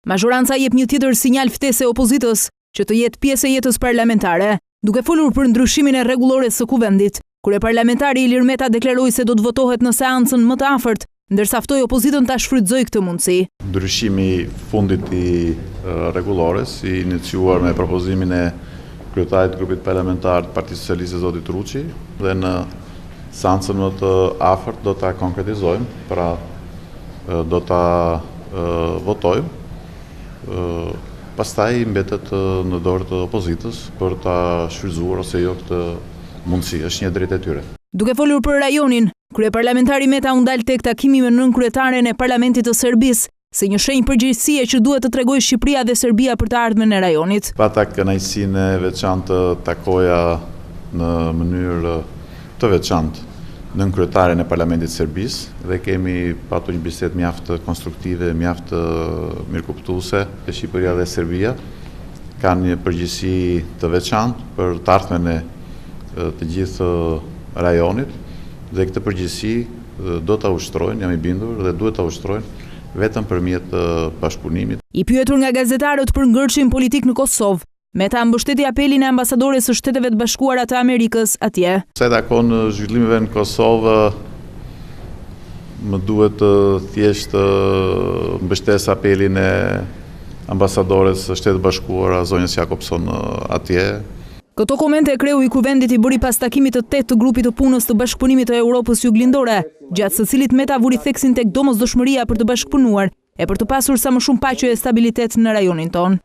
Mazhoranca jep një tjetër sinjal ftese opozitës që të jetë pjesë e jetës parlamentare, duke folur për ndryshimin e rregullores së kuvendit. Kryeparlamentari Ilir Meta deklaroi se do të votohet në seancën më të afërt, ndërsa ftoi opozitën ta shfrytëzojë këtë mundësi. Ndryshimi fundit i rregullores i iniciuar me propozimin e kryetarit të grupit parlamentar të Partisë Socialiste zotit Ruçi dhe në seancën më të afërt do ta konkretizojmë, pra do ta votojmë. Pastaj mbetet në dorë të opozitës për ta shfrytzuar ose jo këtë mundësi, është një drejtë e tyre. Duke folur për rajonin, kryeparlamentari Meta u ndal tek takimi me nënkryetaren e Parlamentit të Serbisë, si një shenjë përgjegjësie që duhet të tregojë Shqipëria dhe Serbia për të ardhmen e rajonit. Pata kënaqësinë e veçantë të takoja në mënyrë të veçantë nënkryetaren e Parlamentit të Serbisë dhe kemi patur një bisedë mjaft konstruktive, mjaft mirëkuptuese. Shqipëria dhe Serbia kanë një përgjegjësi të veçantë për të ardhmen e të gjithë rajonit dhe këtë përgjegjësi do ta ushtrojnë, jam i bindur, dhe duhet ta ushtrojnë vetëm përmjet bashkëpunimit. I pyetur nga gazetarët për ngërçin politik në Kosovë, Meta mbështeti apelin e ambasadores së Shteteve të Bashkuara të Amerikës atje. Sa i takon zhvillimeve në Kosovë, më duhet thjesht mbështes apelin e ambasadores së Shtetet Bashkuara zonjës Jakobson atje. Këto komente e kreu i kuvendit i bëri pas takimit të 8 të grupit të punës të bashkëpunimit të Europës Juglindore, gjatë së cilit Meta vuri theksin tek domosdoshmëria për të bashkëpunuar e për të pasur sa më shumë paqe e stabilitet në rajonin tonë.